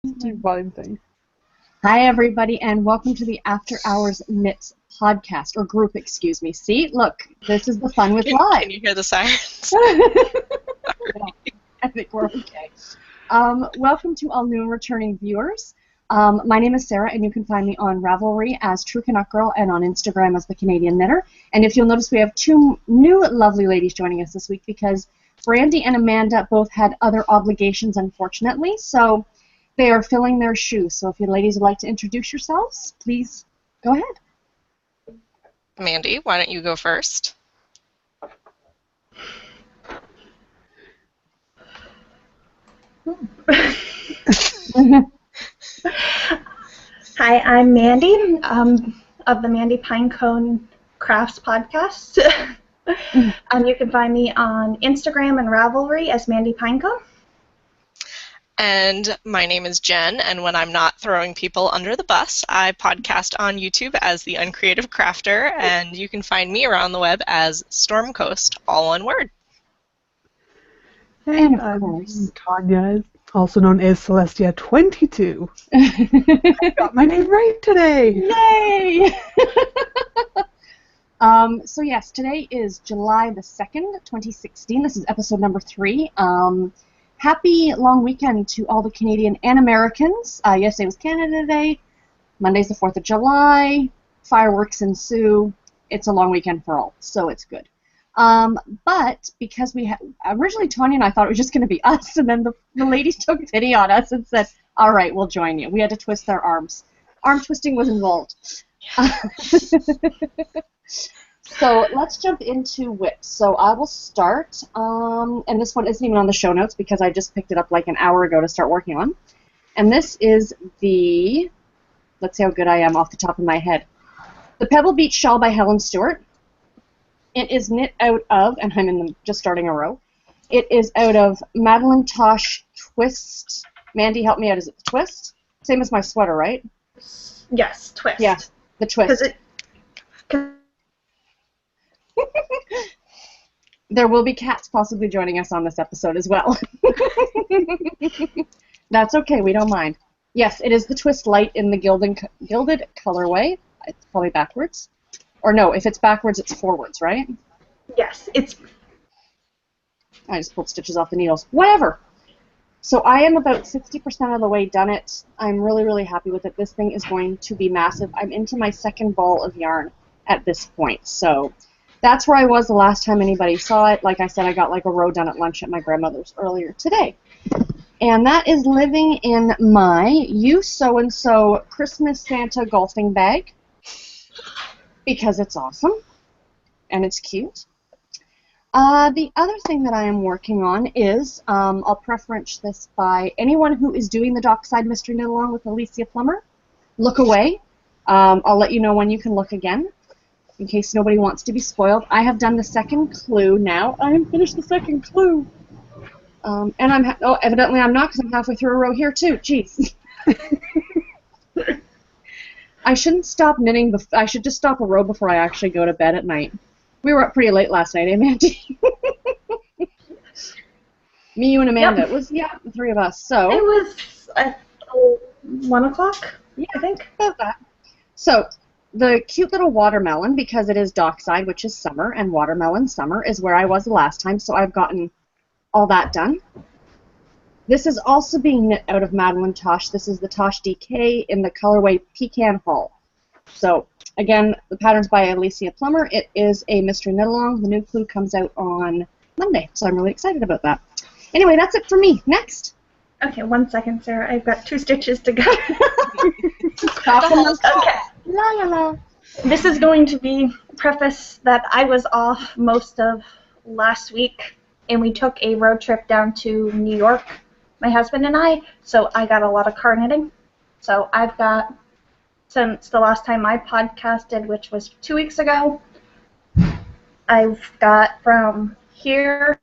Volume thing. Hi, everybody, and welcome to the After Hours Knits podcast, or group, excuse me. See, look, this is the fun with live. Can you hear the sirens? Yeah, I think we're okay. Welcome to all new and returning viewers. My name is Sarah, and you can find me on Ravelry as True Canuck Girl and on Instagram as The Canadian Knitter. And if you'll notice, we have two new lovely ladies joining us this week because Brandy and Amanda both had other obligations, unfortunately, so they are filling their shoes. So if you ladies would like to introduce yourselves, please go ahead. Mandy, why don't you go first? Hi, I'm Mandy of the Mandy Pinecone Crafts podcast. You can find me on Instagram and Ravelry as Mandy Pinecone. And my name is Jen, and when I'm not throwing people under the bus, I podcast on YouTube as The Uncreative Crafter, and you can find me around the web as Stormcoast, all one word. And of I'm course, Tanya, also known as Celestia22. I got my name right today. Yay! So yes, today is July the 2nd, 2016. This is episode number 3. Happy long weekend to all the Canadian and Americans. Yesterday was Canada Day. Monday's the 4th of July. Fireworks ensue. It's a long weekend for all, so it's good. But because we originally Tanya and I thought it was just going to be us, and then the ladies took pity on us and said, all right, we'll join you. We had to twist our arms. Arm twisting was involved. So let's jump into whips. So I will start, and this one isn't even on the show notes because I just picked it up like an hour ago to start working on. And this is the, let's see how good I am off the top of my head, the Pebble Beach Shawl by Helen Stewart. It is knit out of, and I'm just starting a row, it is out of Madeline Tosh Twist. Mandy, help me out. Is it the Twist? Same as my sweater, right? Yes, Twist. Yeah, the Twist. There will be cats possibly joining us on this episode as well. That's okay, we don't mind. Yes, it is the Twist Light in the gilded colorway. It's probably backwards. Or no, if it's backwards, it's forwards, right? Yes, it's... I just pulled stitches off the needles. Whatever! So I am about 60% of the way done it. I'm really, really happy with it. This thing is going to be massive. I'm into my second ball of yarn at this point, so that's where I was the last time anybody saw it. Like I said, I got like a row done at lunch at my grandmother's earlier today. And that is living in my You So-and-So Christmas Santa golfing bag because it's awesome and it's cute. The other thing that I am working on is, I'll preference this by anyone who is doing the Dockside Mystery Knit Along with Alicia Plummer. Look away. I'll let you know when you can look again, in case nobody wants to be spoiled. I have done the second clue now. I have finished the second clue. And evidently I'm not, because I'm halfway through a row here too. Jeez. I shouldn't stop knitting. I should just stop a row before I actually go to bed at night. We were up pretty late last night, eh, Mandy? Me, you, and Amanda. Yep. It was, yeah, the three of us. So It was at 1 o'clock, yeah, I think. about that. So the cute little watermelon, because it is Dockside, which is summer, and watermelon summer is where I was the last time, so I've gotten all that done. This is also being knit out of Madeline Tosh. This is the Tosh DK in the colorway Pecan Hull. So, again, the pattern's by Alicia Plummer. It is a mystery knit-along. The new clue comes out on Monday, so I'm really excited about that. Anyway, that's it for me. Next. Okay, 1 second, Sarah. I've got 2 stitches to go. Okay. La la la. This is going to be preface that I was off most of last week, and we took a road trip down to New York, my husband and I, so I got a lot of car knitting. So I've got, since the last time I podcasted, which was 2 weeks ago, I've got from here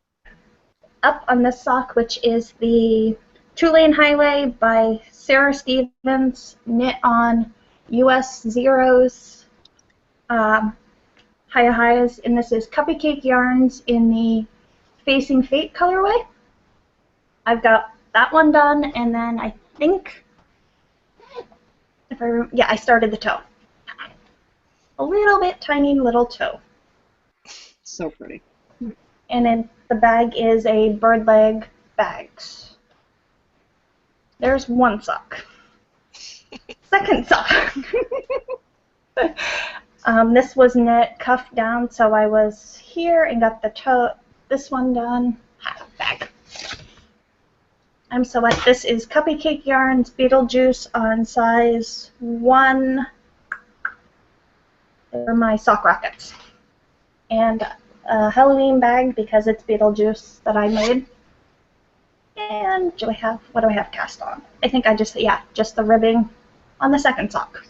up on this sock, which is the Two-Lane Highway by Sarah Stevens, knit on US Zeros, Highs, and this is Cuppy Cake Yarns in the Facing Fate colorway. I've got that one done, and then I think Yeah, I started the toe. A little bit tiny little toe. So pretty. And then the bag is a bird leg bags. There's one sock. Second sock. This was knit cuff down, so I was here and got the toe, this one done. Bag. I'm so wet. This is Cuppy Cake Yarns Beetlejuice on size 1. They're my sock rockets. And a Halloween bag because it's Beetlejuice that I made. And what do I have cast on? I think just the ribbing on the second sock.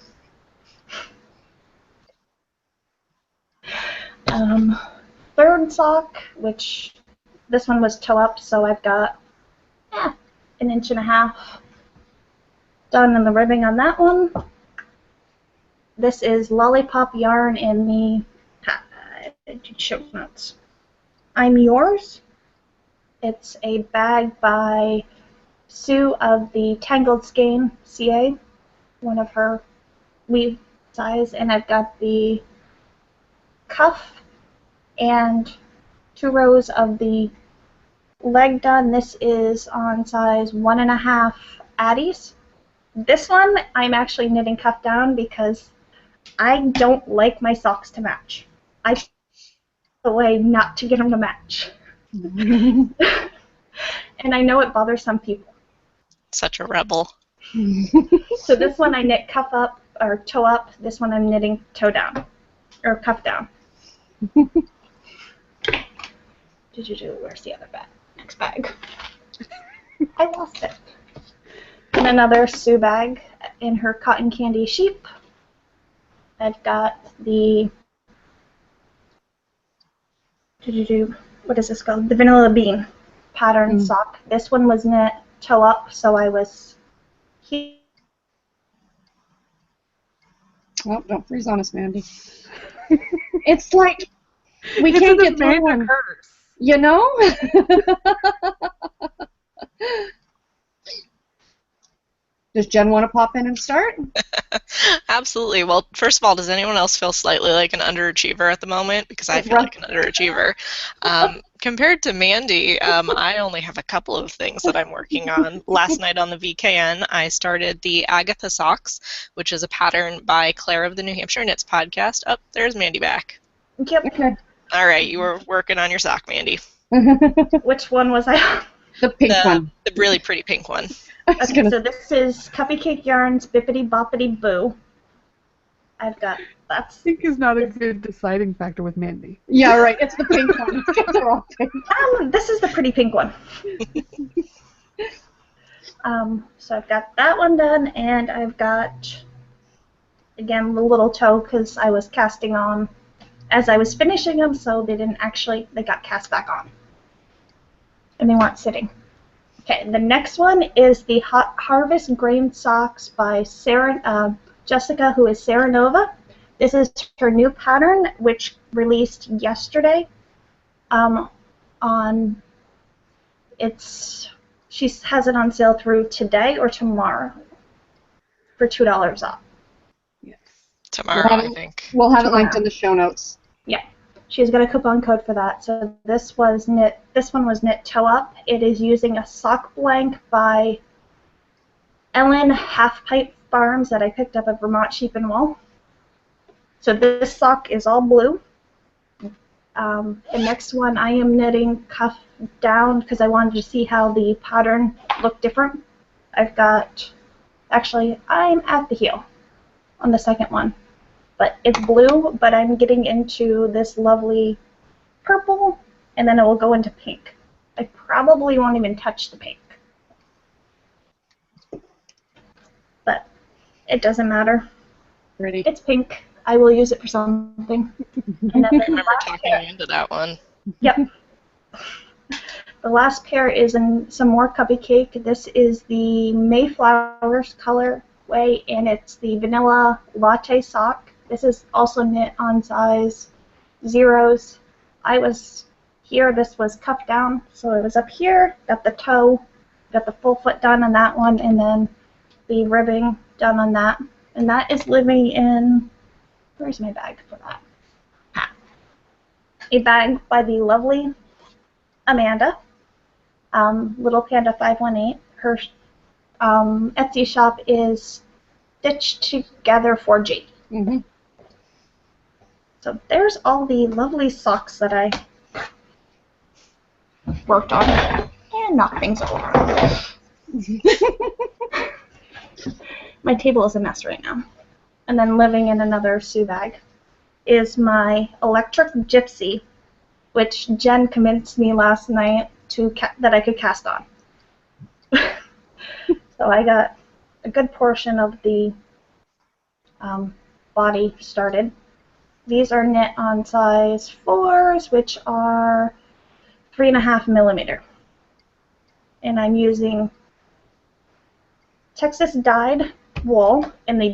Third sock, which this one was toe up, so I've got an 1.5 inches done in the ribbing on that one. This is Lollipop Yarn in the show notes. I'm Yours. It's a bag by Sue of the Tangled Skein CA, one of her weave size, and I've got the cuff and 2 rows of the leg done. This is on size 1.5 Addies. This one I'm actually knitting cuff down because I don't like my socks to match. I find a way not to get them to match. And I know it bothers some people. Such a rebel. So this one I knit cuff up or toe up. This one I'm knitting toe down or cuff down. Where's the other bag? Next bag. I lost it. And another Sue bag in her cotton candy sheep. I've got the what is this called? The vanilla bean pattern sock. This one was knit toe up, so I was here. Oh, don't freeze on us, Mandy. It's like we can't get through one. Curse. You know? Does Jen want to pop in and start? Absolutely. Well, first of all, does anyone else feel slightly like an underachiever at the moment? Because I feel like an underachiever. Compared to Mandy, I only have a couple of things that I'm working on. Last night on the VKN, I started the Agatha Socks, which is a pattern by Claire of the New Hampshire Knits podcast. Oh, there's Mandy back. Yep. Okay. All right, you were working on your sock, Mandy. Which one was I? The pink one. The really pretty pink one. Okay, so this is Cuppy Cake Yarns Bippity Boppity Boo. I've got Pink is not a good deciding factor with Mandy. Yeah, right. It's the pink one. They're all pink. This is the pretty pink one. So I've got that one done, and I've got, again, the little toe because I was casting on as I was finishing them, so they got cast back on. And they weren't sitting. Okay, the next one is the Harvest Grain Socks by Jessica, who is Sarah Nova. This is her new pattern, which released yesterday. She has it on sale through today or tomorrow for $2 off. Yes. Tomorrow, I think. We'll have it linked in the show notes. Yeah. She's got a coupon code for that. So this one was knit toe up. It is using a sock blank by Ellen Half Pipe Farms that I picked up at Vermont Sheep and Wool. So this sock is all blue. The next one I am knitting cuff down because I wanted to see how the pattern looked different. I'm at the heel on the second one. But it's blue, but I'm getting into this lovely purple, and then it will go into pink. I probably won't even touch the pink. But it doesn't matter. Pretty. It's pink. I will use it for something. And then I remember talking you into that one. Yep. The last pair is some more Cuppy Cake. This is the Mayflowers colorway, and it's the Vanilla Latte Sock. This is also knit on size 0s. I was here, this was cuffed down, so it was up here, got the toe, got the full foot done on that one, and then the ribbing done on that. And that is living in, where's my bag for that? A bag by the lovely Amanda, Little Panda 518. Her Etsy shop is Stitched Together 4G. Mm-hmm. So there's all the lovely socks that I worked on and knocked things over. My table is a mess right now. And then living in another Sue bag is my electric gypsy, which Jen convinced me last night that I could cast on. So I got a good portion of the body started. These are knit on size 4s, which are 3.5 millimeter. And I'm using Texas dyed wool in the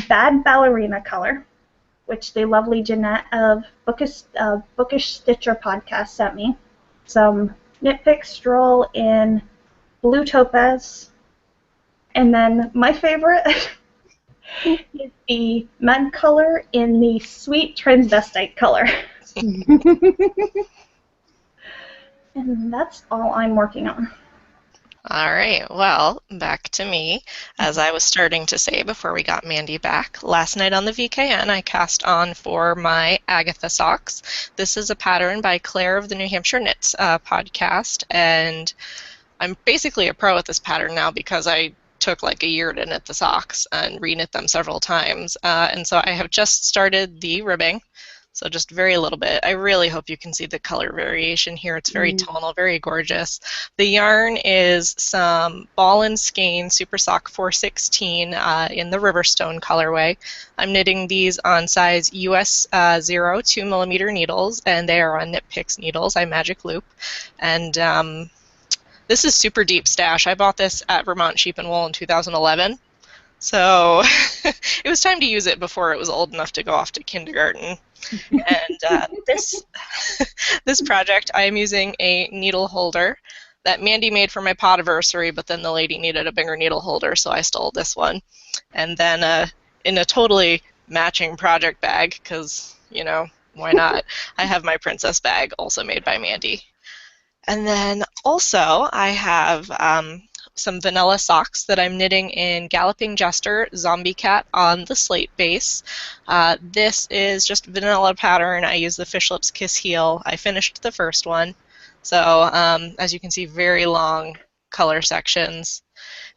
Bad Ballerina color, which the lovely Jeanette of Bookish Stitcher podcast sent me. Some Knit Pick Stroll in blue topaz. And then my favorite is the mud color in the sweet transvestite color. And that's all I'm working on. All right, well, back to me. As I was starting to say before we got Mandy back, last night on the VKN I cast on for my Agatha socks. This is a pattern by Claire of the New Hampshire Knits podcast, and I'm basically a pro at this pattern now because I took like a year to knit the socks and reknit them several times, and so I have just started the ribbing. So just very little bit. I really hope you can see the color variation here. It's very tonal, very gorgeous. The yarn is some Ball & Skein Super Sock 416 in the Riverstone colorway. I'm knitting these on size US 0 2mm needles, and they are on Knit Picks needles. I magic loop. And this is super deep stash. I bought this at Vermont Sheep and Wool in 2011. So it was time to use it before it was old enough to go off to kindergarten. And this project, I am using a needle holder that Mandy made for my podiversary, but then the lady needed a bigger needle holder, so I stole this one. And then in a totally matching project bag, because, you know, why not? I have my princess bag, also made by Mandy. And then also I have some vanilla socks that I'm knitting in Galloping Jester Zombie Cat on the slate base. This is just vanilla pattern. I use the Fish Lips Kiss Heel. I finished the first one. So as you can see, very long color sections.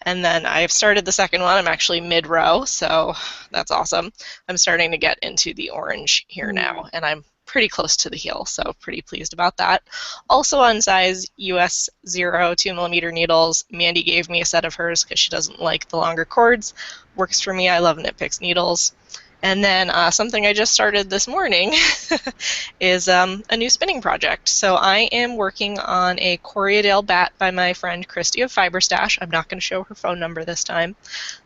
And then I've started the second one. I'm actually mid-row, so that's awesome. I'm starting to get into the orange here now, and I'm pretty close to the heel, so pretty pleased about that. Also on size US 0 2mm needles, Mandy gave me a set of hers because she doesn't like the longer cords. Works for me. I love Knit Picks needles. And then something I just started this morning is a new spinning project. So I am working on a Corriedale bat by my friend Christy of Fiber Stash. I'm not going to show her phone number this time.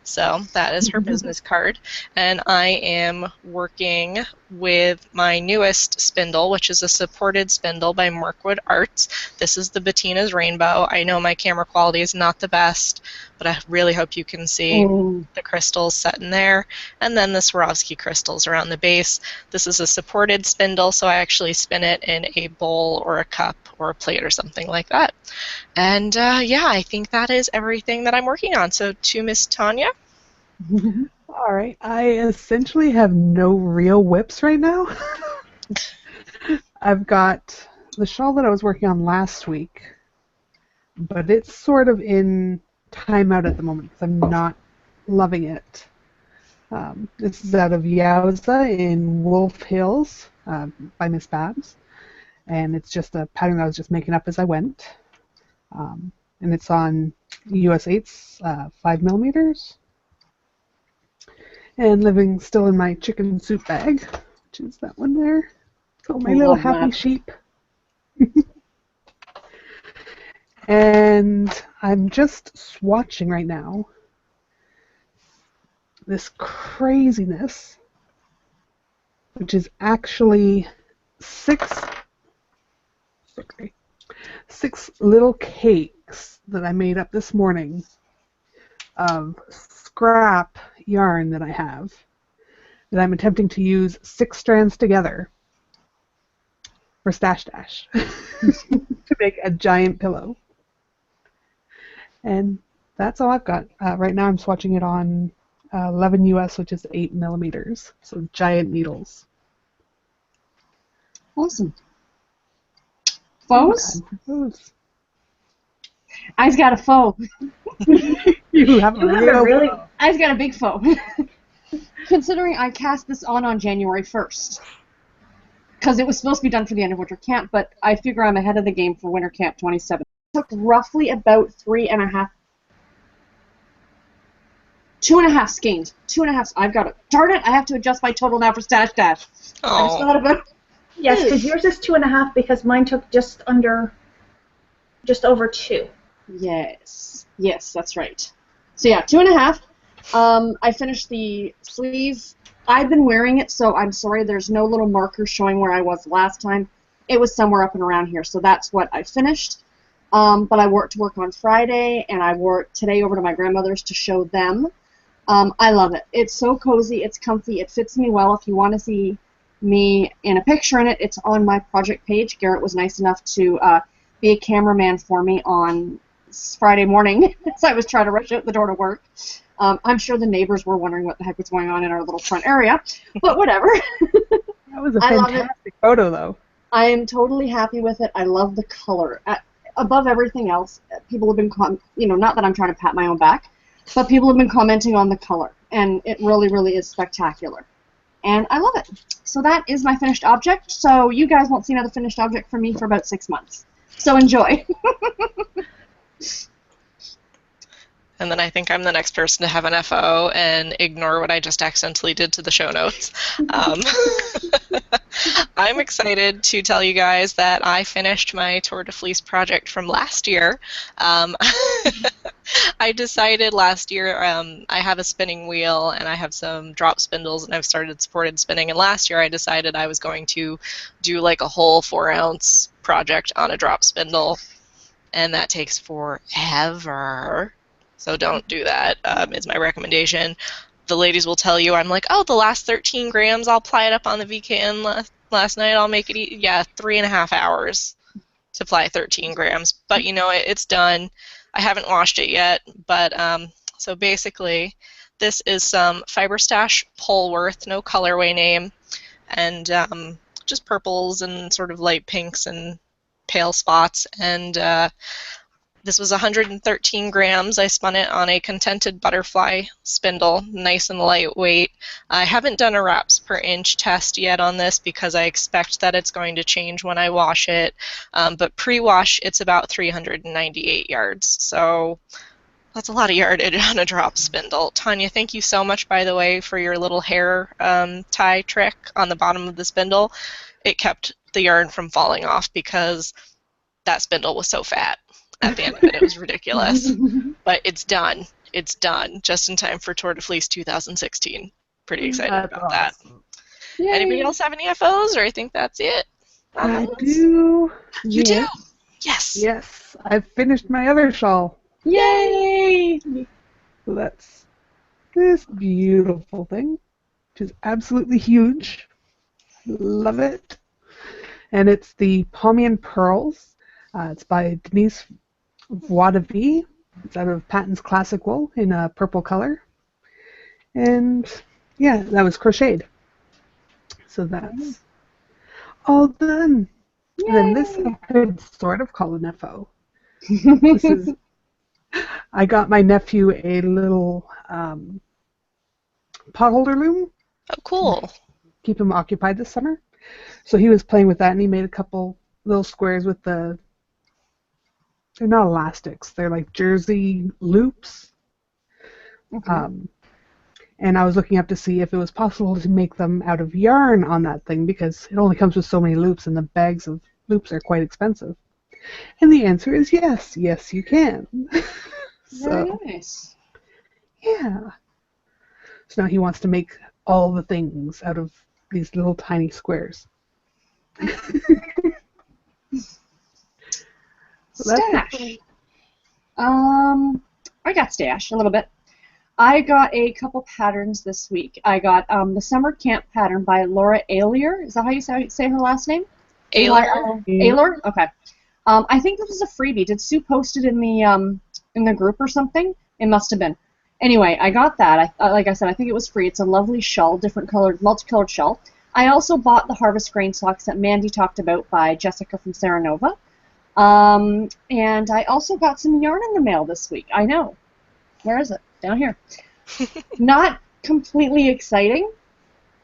So that is her business card. And I am working with my newest spindle, which is a supported spindle by Markwood Arts. This is the Bettina's Rainbow. I know my camera quality is not the best, but I really hope you can see the crystals set in there. And then the Swarovski crystals around the base. This is a supported spindle, so I actually spin it in a bowl or a cup or a plate or something like that. And yeah, I think that is everything that I'm working on. So to Miss Tanya. All right. I essentially have no real whips right now. I've got the shawl that I was working on last week, but it's sort of in timeout at the moment because I'm not loving it. This is out of Yowza in Wolf Hills by Miss Babs, and it's just a pattern that I was just making up as I went. And it's on US 8s, 5mm. And living still in my chicken soup bag, which is that one there. Oh, my little happy sheep. And I'm just swatching right now this craziness, which is actually six little cakes that I made up this morning of scrap yarn that I have that I'm attempting to use 6 strands together for Stash Dash to make a giant pillow. And that's all I've got. Right now I'm swatching it on 11 US, which is 8 millimeters. So giant needles. Awesome. Faux? Faux. I've got a faux. You have a really... I've got a big faux. Considering I cast this on January 1st. Because it was supposed to be done for the end of winter camp, but I figure I'm ahead of the game for winter camp 27. It took roughly about 2.5 skeins. 2.5. I've got it. Darn it! I have to adjust my total now for Stash Dash. I just thought about. Yes, because yours is 2.5 because mine took just over 2. Yes, that's right. So yeah, 2.5. I finished the sleeve. I've been wearing it, so I'm sorry there's no little marker showing where I was last time. It was somewhere up and around here, so that's what I finished. But I wore it to work on Friday, and I wore it today over to my grandmother's to show them. I love it. It's so cozy, it's comfy, it fits me well. If you want to see me in a picture in it, it's on my project page. Garrett was nice enough to be a cameraman for me on Friday morning as I was trying to rush out the door to work. I'm sure the neighbors were wondering what the heck was going on in our little front area, but whatever. That was a fantastic photo, though. I am totally happy with it. I love the color. Above everything else, people have been, not that I'm trying to pat my own back, but people have been commenting on the color, and it really, really is spectacular. And I love it. So that is my finished object. So you guys won't see another finished object from me for about 6 months. So enjoy. And then I think I'm the next person to have an FO and ignore what I just accidentally did to the show notes. I'm excited to tell you guys that I finished my Tour de Fleece project from last year. I decided last year I have a spinning wheel and I have some drop spindles and I've started supported spinning. And last year I decided I was going to do like a whole 4-ounce project on a drop spindle. And that takes forever. So don't do that, is my recommendation. The ladies will tell you, I'm like, oh, the last 13 grams, I'll ply it up on the VKN last night, I'll make it, 3.5 hours to ply 13 grams. But, it's done. I haven't washed it yet, but so basically, this is some Fiber Stash Polworth, no colorway name, and just purples and sort of light pinks and pale spots, and this was 113 grams. I spun it on a Contented Butterfly spindle, nice and lightweight. I haven't done a wraps per inch test yet on this because I expect that it's going to change when I wash it. But pre-wash, it's about 398 yards. So that's a lot of yardage on a drop spindle. Tanya, thank you so much, by the way, for your little hair tie trick on the bottom of the spindle. It kept the yarn from falling off because that spindle was so fat. At the end of it, it was ridiculous. But it's done. It's done. Just in time for Tour de Fleece 2016. Pretty excited about that. Yay. Anybody else have any FOs, or I think that's it? I do. You do? Yes. Yes. I've finished my other shawl. Yay! So that's this beautiful thing, which is absolutely huge. Love it. And it's the Palmian Pearls. It's by Denise Voidevie. It's out of Patton's Classic Wool in a purple color. And yeah, that was crocheted. So that's all done. Yay. And then this I could sort of call an FO. This is, I got my nephew a little pot holder loom. Oh, cool. Keep him occupied this summer. So he was playing with that and he made a couple little squares with the, they're not elastics, they're like jersey loops. And I was looking up to see if it was possible to make them out of yarn on that thing because it only comes with so many loops and the bags of loops are quite expensive. And the answer is yes. Yes, you can. Very nice. Yeah. So now he wants to make all the things out of these little tiny squares. Stash. I got stash a little bit. I got a couple patterns this week. I got the Summer Camp pattern by Laura Ayler. Is that how you say her last name? Ayler? Ayler? Okay. I think this was a freebie. Did Sue post it in the group or something? It must have been. Anyway, I got that. Like I said, I think it was free. It's a lovely shawl, different colored, multicolored shawl. I also bought the Harvest Grain socks that Mandy talked about by Jessica from Saranova. And I also got some yarn in the mail this week. I know. Where is it? Down here. Not completely exciting.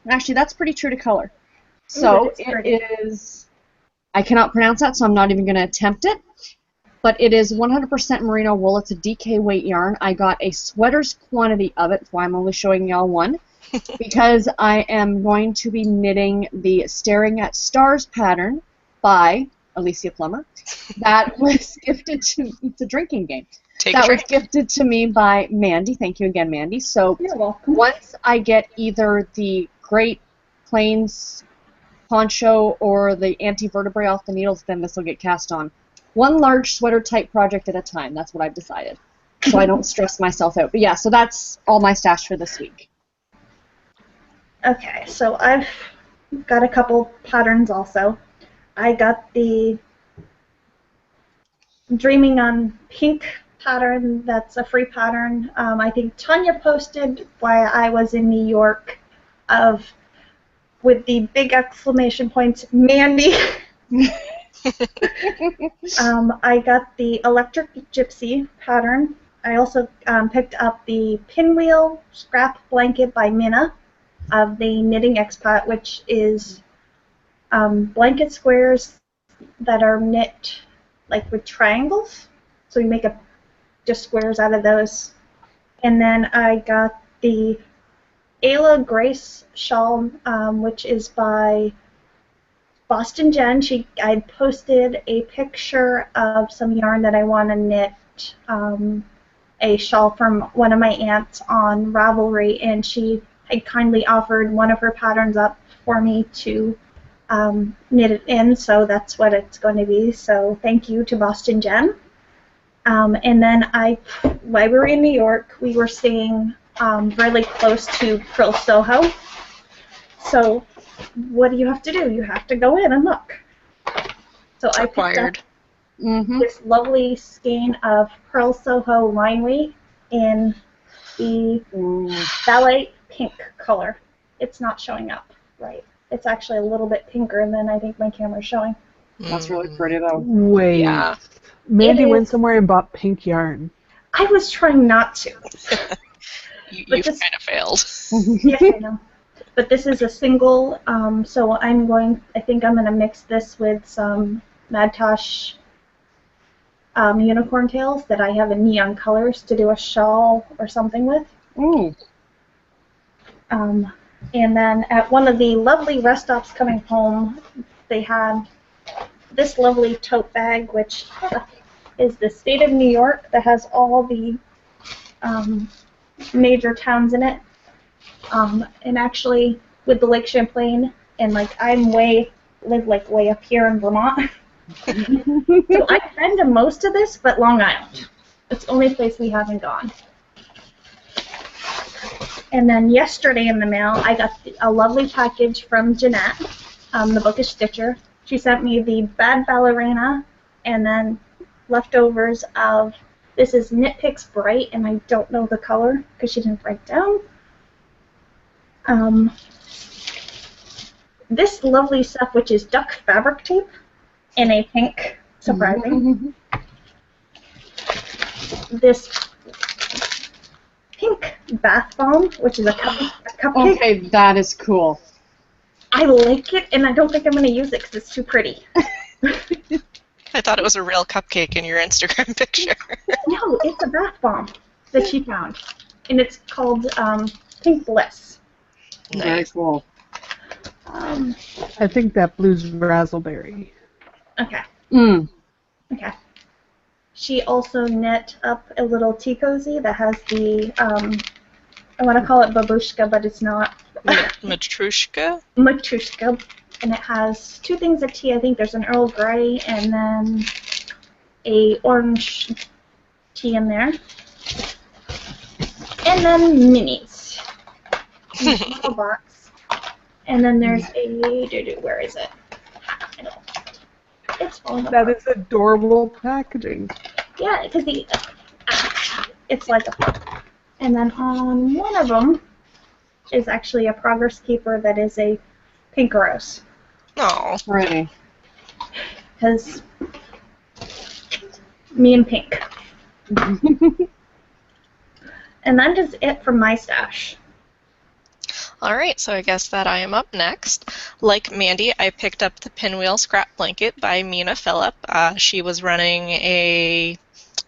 Actually, that's pretty true to color. So it is, I cannot pronounce that, so I'm not even going to attempt it. But it is 100% merino wool. It's a DK weight yarn. I got a sweater's quantity of it. That's why I'm only showing y'all one. Because I am going to be knitting the Staring at Stars pattern by Alicia Plummer. That was gifted to, it's a drinking game. That was gifted to me by Mandy. Thank you again, Mandy. So You're welcome. once I get either the Great Plains poncho or the anti-vertebrae off the needles, then this will get cast on. One large sweater type project at a time. That's what I've decided. So I don't stress myself out. But yeah, so that's all my stash for this week. Okay, so I've got a couple patterns also. I got the Dreaming on Pink pattern. That's a free pattern. I think Tanya posted while I was in New York with the big exclamation points, Mandy. I got the Electric Gypsy pattern. I also picked up the Pinwheel Scrap Blanket by Minna of the Knitting Expat, which is blanket squares that are knit like with triangles. So you make just squares out of those. And then I got the Ayla Grace shawl, which is by Boston Jen. I posted a picture of some yarn that I want to knit a shawl from one of my aunts on Ravelry, and she had kindly offered one of her patterns up for me to knit it in, so that's what it's going to be. So thank you to Boston Jen. And then while we were in New York, we were staying really close to Prill Soho. So what do you have to do? You have to go in and look. So I picked up this lovely skein of Pearl Soho line weight in the Ballet Pink color. It's not showing up right. It's actually a little bit pinker than I think my camera's showing. That's really pretty though. Wait. Yeah. Mandy went somewhere and bought pink yarn. I was trying not to. You've kind of failed. Yes, I know. But this is a single, so I think I'm going to mix this with some Madtosh unicorn tails that I have in neon colors to do a shawl or something with. Ooh. And then at one of the lovely rest stops coming home, they had this lovely tote bag, which is the state of New York that has all the major towns in it. And actually, with the Lake Champlain, and I live way up here in Vermont. So I've been to most of this, but Long Island. It's the only place we haven't gone. And then yesterday in the mail, I got a lovely package from Jeanette, the Bookish Stitcher. She sent me the Bad Ballerina, and then leftovers of, this is Knit Picks Bright, and I don't know the color because she didn't write down. This lovely stuff, which is duck fabric tape in a pink, surprising. This pink bath bomb, which is a cupcake. Okay, that is cool. I like it, and I don't think I'm going to use it because it's too pretty. I thought it was a real cupcake in your Instagram picture. No, it's a bath bomb that she found, and it's called Pink Bliss. Nice. Very cool. I think that blue's razzleberry. Okay. Mm. Okay. She also knit up a little tea cozy that has the, I want to call it babushka, but it's not. Matrushka? Matrushka. And it has two things of tea. I think there's an Earl Grey and then a orange tea in there. And then minis. In a small box. And then there's where is it? It's falling apart. That is adorable packaging. Yeah, because it's like a... And then on one of them is actually a progress keeper that is a pink rose. Oh, Pretty. Because me and pink. And that is it for my stash. all right, so I guess that I am up next. Like Mandy, I picked up the Pinwheel Scrap Blanket by Mina Phillip. She was running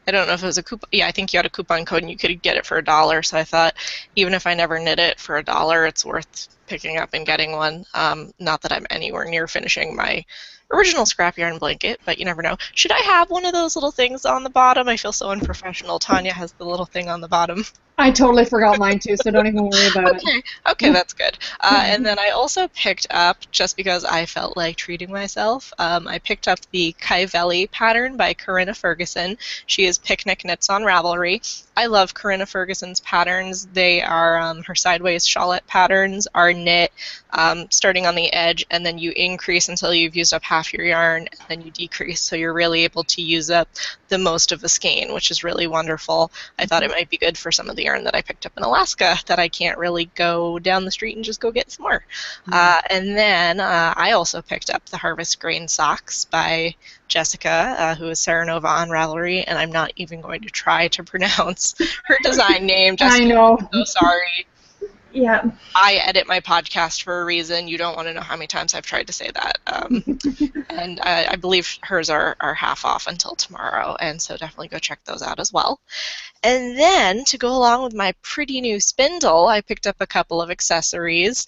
I don't know if it was a coupon. Yeah, I think you had a coupon code and you could get it for $1. So I thought, even if I never knit it for $1, it's worth picking up and getting one. Not that I'm anywhere near finishing my original scrap yarn blanket, but you never know. Should I have one of those little things on the bottom? I feel so unprofessional. Tanya has the little thing on the bottom. I totally forgot mine too, so don't even worry about it. Okay, that's good. And then I also picked up, just because I felt like treating myself, I picked up the Kaivelli pattern by Corinna Ferguson. She is Picnic Knits on Ravelry. I love Corinna Ferguson's patterns. They are, her sideways shawlette patterns are knit starting on the edge, and then you increase until you've used up half your yarn, and then you decrease, so you're really able to use up the most of the skein, which is really wonderful. I thought it might be good for some of the yarn that I picked up in Alaska that I can't really go down the street and just go get some more. And then I also picked up the Harvest Grain Socks by Jessica, who is Saranova on Ravelry, and I'm not even going to try to pronounce her design name. Jessica, I know. I'm so sorry. Yeah. I edit my podcast for a reason. You don't want to know how many times I've tried to say that. And I believe hers are half off until tomorrow, and so definitely go check those out as well. And then, to go along with my pretty new spindle, I picked up a couple of accessories.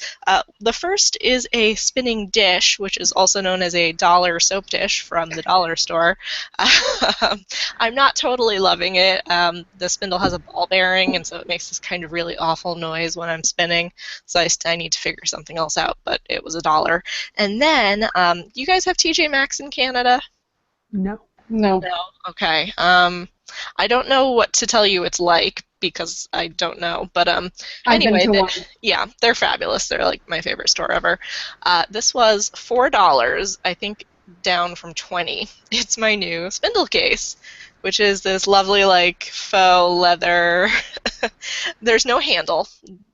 The first is a spinning dish, which is also known as a dollar soap dish from the dollar store. I'm not totally loving it. The spindle has a ball bearing, and so it makes this kind of really awful noise when I'm spinning. So I need to figure something else out, but it was $1. And then, you guys have TJ Maxx in Canada? No. No. No? Okay. I don't know what to tell you it's like because I don't know, but anyway, been to one. yeah, they're fabulous. They're like my favorite store ever. This was $4, I think, down from 20. It's my new spindle case, which is this lovely like faux leather. There's no handle.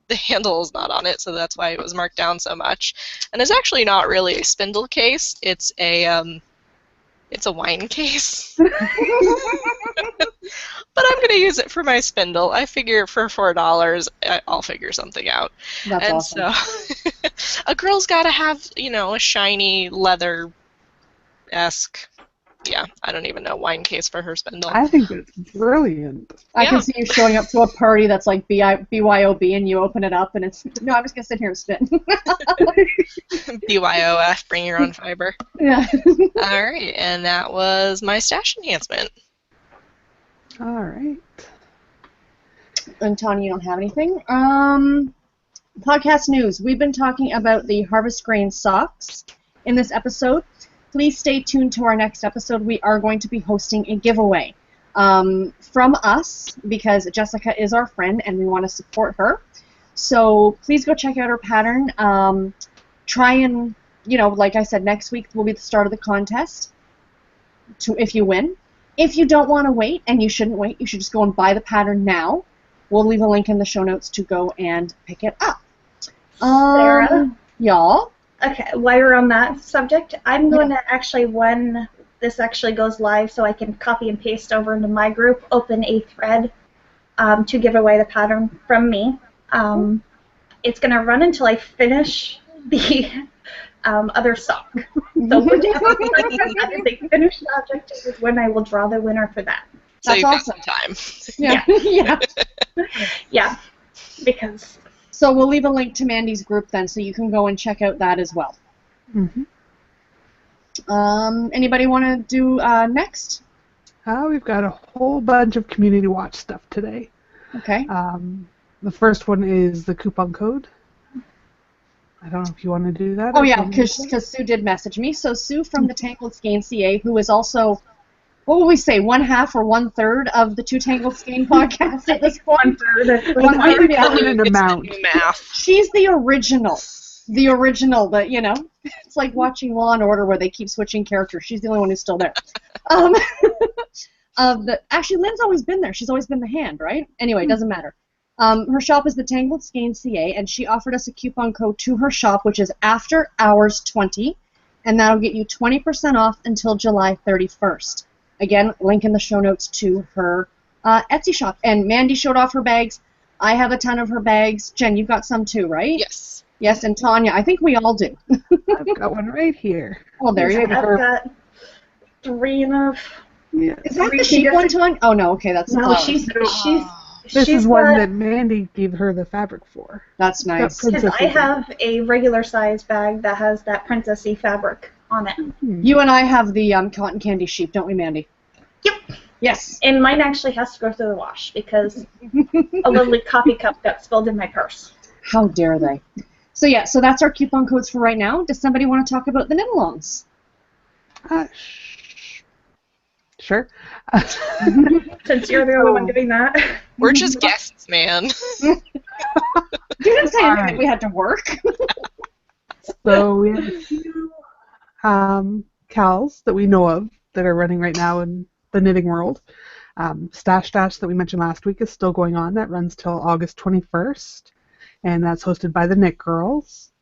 The handle is not on it, so that's why it was marked down so much. And it's actually not really a spindle case. It's a wine case. But I'm going to use it for my spindle. I figure for $4, I'll figure something out. That's and awesome. So a girl's got to have, a shiny leather-esque, I don't even know, wine case for her spindle. I think it's brilliant. I can see you showing up to a party that's like BYOB and you open it up and it's, no, I'm just going to sit here and spin. BYOF, bring your own fiber. Yeah. All right, and that was my stash enhancement. All right. And Tony, you don't have anything? Podcast news. We've been talking about the Harvest Grain socks in this episode. Please stay tuned to our next episode. We are going to be hosting a giveaway from us because Jessica is our friend and we want to support her. So please go check out her pattern. Try and, like I said, next week will be the start of the contest if you win. If you don't want to wait, and you shouldn't wait, you should just go and buy the pattern now. We'll leave a link in the show notes to go and pick it up. Sarah? Y'all? Okay, while you're on that subject, I'm going to actually, when this actually goes live, so I can copy and paste over into my group, open a thread to give away the pattern from me. It's going to run until I finish the other sock. So whichever that is a finished object is when I will draw the winner for that. So That's you've awesome. got some time. Yeah. Yeah. Yeah, because... So we'll leave a link to Mandy's group then, so you can go and check out that as well. Mm-hmm. Anybody want to do next? We've got a whole bunch of community watch stuff today. Okay. The first one is the coupon code. I don't know if you want to do that. Oh yeah, because Sue did message me. So Sue from the Tangled Skein CA, who is also what will we say, 1/2 or 1/3 of the Two Tangled Skein podcast at this point? 1/3. One One-third, third yeah. an It's amount. the new math. She's the original. The original, but it's like watching Law and Order where they keep switching characters. She's the only one who's still there. Um, actually, Lynn's always been there. She's always been the hand, right? Anyway, it doesn't matter. Her shop is the Tangled Skein CA, and she offered us a coupon code to her shop, which is After Hours 20, and that'll get you 20% off until July 31st. Again, link in the show notes to her Etsy shop. And Mandy showed off her bags. I have a ton of her bags. Jen, you've got some too, right? Yes. Yes, and Tanya, I think we all do. I've got one right here. Oh, there you go. I've got 3 enough. Yeah. Is that the sheep one, Tanya? Oh, no, okay, that's No, flowers. This she's is one got- that Mandy gave her the fabric for. That's nice. That's Because I have a regular size bag that has that princessy fabric on it. You and I have the cotton candy sheep, don't we, Mandy? Yep. Yes. And mine actually has to go through the wash because a lovely coffee cup got spilled in my purse. How dare they? So yeah, so that's our coupon codes for right now. Does somebody want to talk about the knit-alongs? Sure. Since you're the only one doing that. We're just guests, man. You didn't say anything Alright. that we had to work. So we have a few CALs that we know of that are running right now in the knitting world. Stash Dash that we mentioned last week is still going on. That runs till August 21st, and that's hosted by the Knit Girls.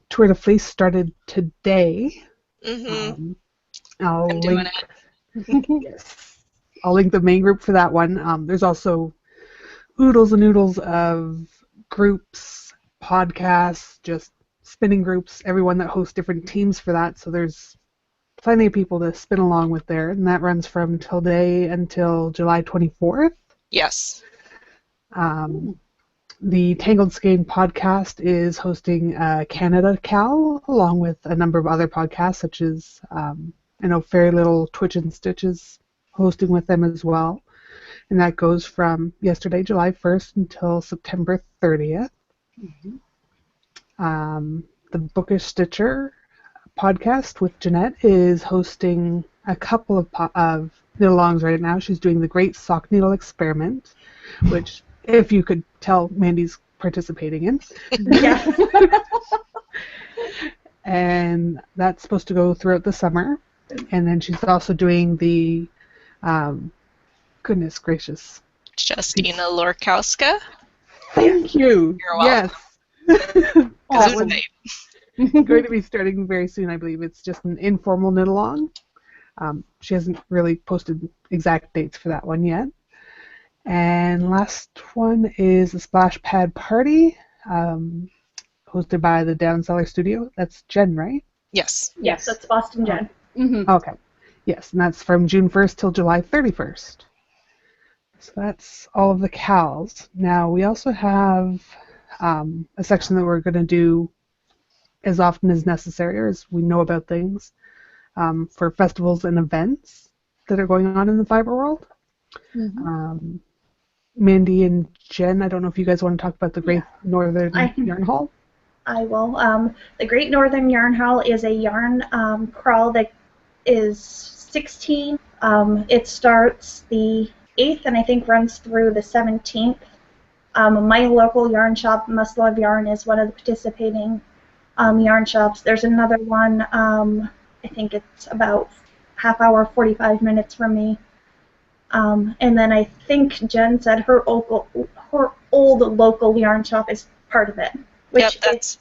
Tour de Fleece started today. Mm-hmm. I'll I'm doing link, it. yes, I'll link the main group for that one. There's also oodles and oodles of groups, podcasts, just spinning groups, everyone that hosts different teams for that. So there's plenty of people to spin along with there, and that runs from today until July 24th. Yes. The Tangled Skein podcast is hosting Canada Cal, along with a number of other podcasts, such as I know Fairy Little Twitch and Stitches hosting with them as well. And that goes from yesterday, July 1st, until September 30th. The Bookish Stitcher podcast with Jeanette is hosting a couple of knit-alongs right now. She's doing the Great Sock Needle Experiment, which, if you could tell, Mandy's participating in. Yeah. And that's supposed to go throughout the summer. And then she's also doing the, goodness gracious. Justina Lorkowska. Thank you. You're welcome. Yes. Because That it's one's a going to be starting very soon, I believe. It's just an informal knit-along. She hasn't really posted exact dates for that one yet. And last one is the Splash Pad Party, hosted by the Downseller Studio. That's Jen, right? Yes. Yes, that's Boston Jen. Mm-hmm. Okay. Yes, and that's from June 1st till July 31st. So that's all of the CALs. Now, we also have a section that we're going to do as often as necessary, or as we know about things, for festivals and events that are going on in the fiber world. Mm-hmm. Mandy and Jen, I don't know if you guys want to talk about the Great Northern Yarn Haul. I will. The Great Northern Yarn Haul is a yarn crawl that is 16. It starts the 8th and I think runs through the 17th. My local yarn shop, Must Love Yarn, is one of the participating yarn shops. There's another one, I think it's about half hour, 45 minutes from me. And then I think Jen said her old local yarn shop is part of it. Yep, that's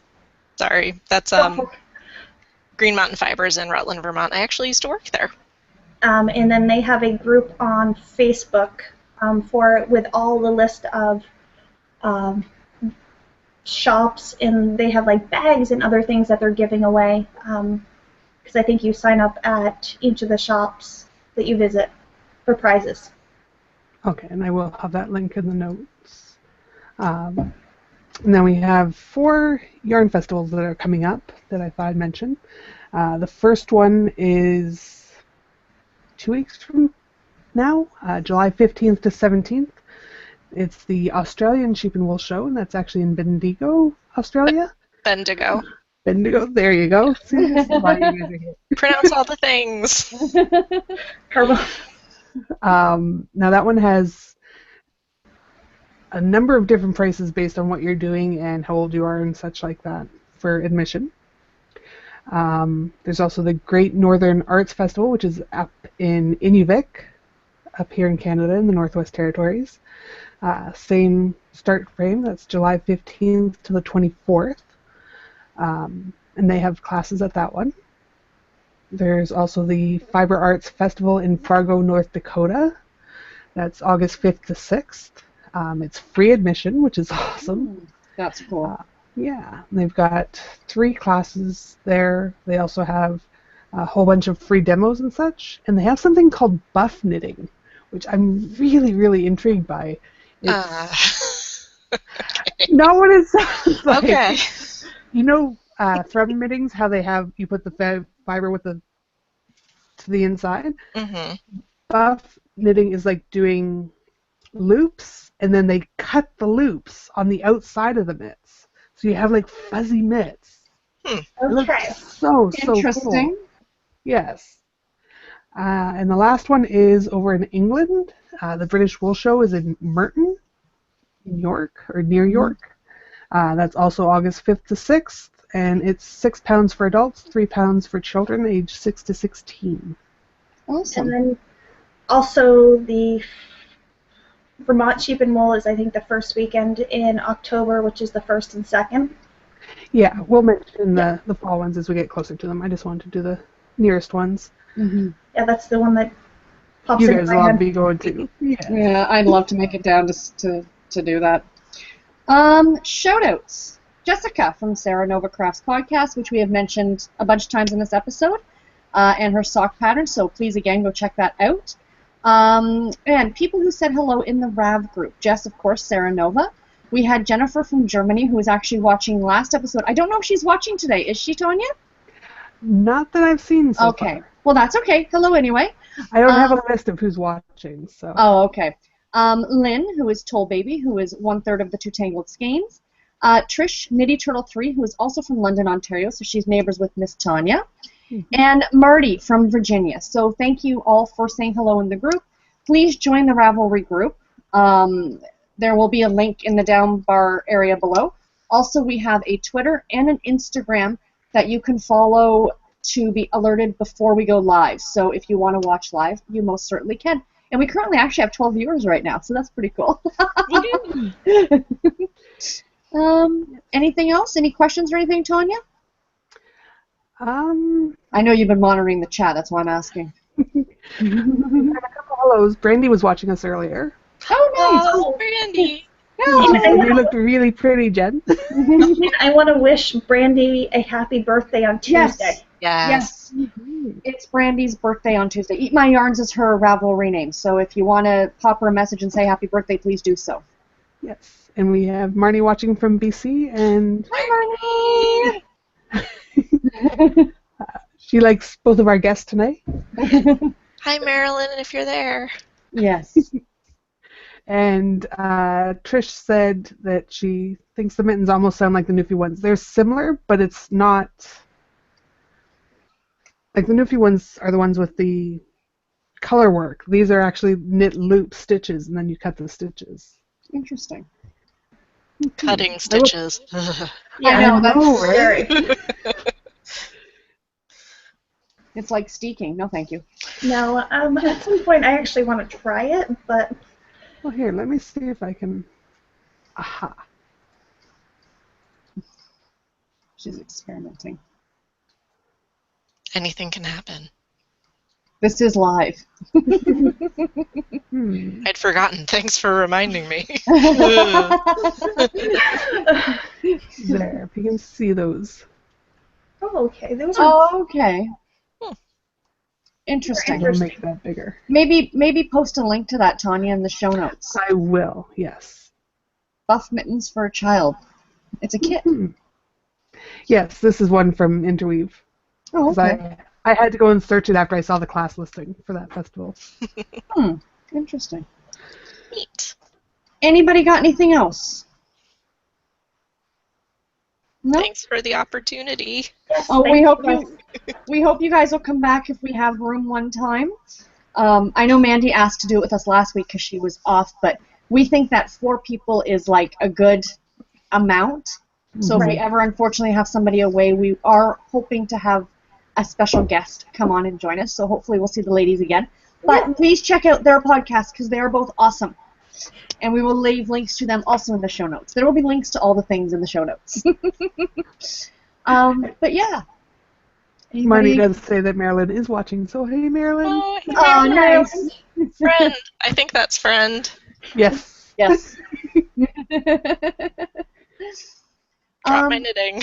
Green Mountain Fibers in Rutland, Vermont. I actually used to work there. And then they have a group on Facebook with all the list of shops, and they have like bags and other things that they're giving away. Because I think you sign up at each of the shops that you visit for prizes. Okay, and I will have that link in the notes. And then we have 4 yarn festivals that are coming up that I thought I'd mention. The first one is 2 weeks from now, July 15th to 17th. It's the Australian Sheep and Wool Show, and that's actually in Bendigo, Australia. Bendigo. Bendigo. There you go. See, this is why you guys are here. Pronounce all the things. Now that one has a number of different prices based on what you're doing and how old you are and such like that for admission. There's also the Great Northern Arts Festival, which is up in Inuvik, up here in Canada in the Northwest Territories. Same start frame, that's July 15th to the 24th. And they have classes at that one. There's also the Fiber Arts Festival in Fargo, North Dakota. That's August 5th to 6th. It's free admission, which is awesome. That's cool. Yeah, they've got 3 classes there. They also have a whole bunch of free demos and such. And they have something called buff knitting, which I'm really, really intrigued by. It's not what it sounds like. Okay. You know thread knittings, how they have, you put the fiber with to the inside? Mm-hmm. Buff knitting is like doing loops, and then they cut the loops on the outside of the mitts. So you have like fuzzy mitts. It looks so Interesting. cool. Yes. And the last one is over in England. The British Wool Show is in Merton, in York, or near York. That's also August 5th to 6th, and it's £6 for adults, £3 for children aged 6 to 16. Awesome. And then also the Vermont Sheep and Wool is, I think, the first weekend in October, which is the 1st and 2nd. Yeah, we'll mention the fall ones as we get closer to them. I just wanted to do the nearest ones. Mm-hmm. Yeah, that's the one that pops You into guys my will all head. be going to. Yeah, I'd love to make it down to do that. Shout-outs. Jessica from Sarah Nova Crafts Podcast, which we have mentioned a bunch of times in this episode, and her sock pattern, so please, again, go check that out. And people who said hello in the RAV group. Jess, of course, Sarah Nova. We had Jennifer from Germany, who was actually watching last episode. I don't know if she's watching today. Is she, Tonya? Not that I've seen so Okay. far. Well, that's okay. Hello anyway. I don't have a list of who's watching, so. Oh, okay. Lynn, who is Toll Baby, who is 1/3 of the Two Tangled Skeins. Trish, Nitty Turtle 3, who is also from London, Ontario, so she's neighbors with Miss Tanya. And Marty from Virginia. So thank you all for saying hello in the group. Please join the Ravelry group. There will be a link in the down bar area below. Also, we have a Twitter and an Instagram that you can follow to be alerted before we go live. So if you want to watch live, you most certainly can. And we currently actually have 12 viewers right now, so that's pretty cool. Anything else? Any questions or anything, Tonya? I know you've been monitoring the chat, that's why I'm asking. We had a couple hellos. Brandy was watching us earlier. Oh, nice. Oh, Brandy. You looked really pretty, Jen. And I want to wish Brandy a happy birthday on Tuesday. Yes. It's Brandy's birthday on Tuesday. Eat My Yarns is her Ravelry name, so if you want to pop her a message and say happy birthday, please do so. Yes. And we have Marnie watching from BC, and Hi, Marnie! she likes both of our guests tonight. Hi, Marilyn, if you're there. Yes. And Trish said that she thinks the mittens almost sound like the Newfie ones. They're similar, but it's not... Like the Newfie ones are the ones with the color work. These are actually knit loop stitches, and then you cut the stitches. Interesting. Cutting stitches. I know, that's right? It's like steaking. No, thank you. No, at some point I actually want to try it, but... Well, here, let me see if I can... Aha. She's experimenting. Anything can happen. This is live. I'd forgotten. Thanks for reminding me. There, if you can see those. Oh, okay. Those are... Okay. Interesting. I'll make that bigger. Maybe post a link to that, Tanya, in the show notes. I will, yes. Buff mittens for a child. It's a kit. Yes, this is one from Interweave. Oh, okay. I had to go and search it after I saw the class listing for that festival. Interesting. Neat. Anybody got anything else? No? Thanks for the opportunity. Yes, Oh, thank you guys. we hope you guys will come back if we have room one time. I know Mandy asked to do it with us last week because she was off, but we think that 4 people is like a good amount. So if we ever unfortunately have somebody away, we are hoping to have a special guest come on and join us. So hopefully we'll see the ladies again. But please check out their podcast because they are both awesome. And we will leave links to them also in the show notes. There will be links to all the things in the show notes. But yeah. Marnie does say that Marilyn is watching, so hey, Marilyn. Oh, hey, Oh, Marilyn. nice. Friend. I think that's friend. Yes. Yes. Drop my knitting.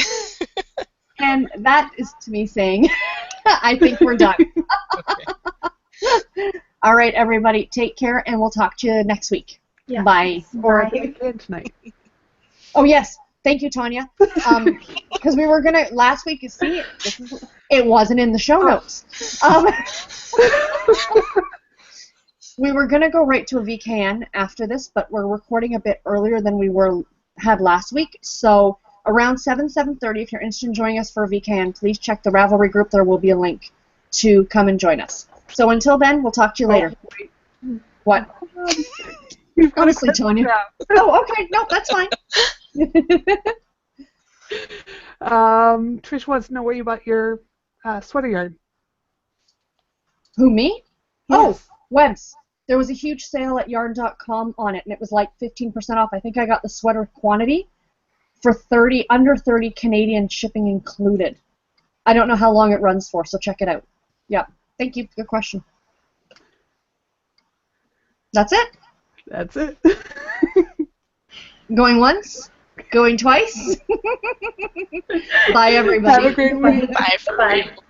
And that is to me saying, I think we're done. All right, everybody, take care, and we'll talk to you next week. Yeah. Bye. Or again tonight. Oh, yes. Thank you, Tanya. Because we were going to, last week, see, it wasn't in the show notes. We were going to go right to a VKN after this, but we're recording a bit earlier than we had last week. So around 7:30, if you're interested in joining us for a VKN, please check the Ravelry group. There will be a link to come and join us. So until then, we'll talk to you later. What? Honestly, Tanya. Oh, okay. No, that's fine. Trish wants to know where you bought your sweater yarn. Who, me? Yes. Oh, Webs. There was a huge sale at yarn.com on it, and it was like 15% off. I think I got the sweater quantity for under 30 Canadian shipping included. I don't know how long it runs for, so check it out. Yeah. Thank you. Good question. That's it? That's it. Going once? Going twice? Bye, everybody. Have a great week. Bye for Bye. real.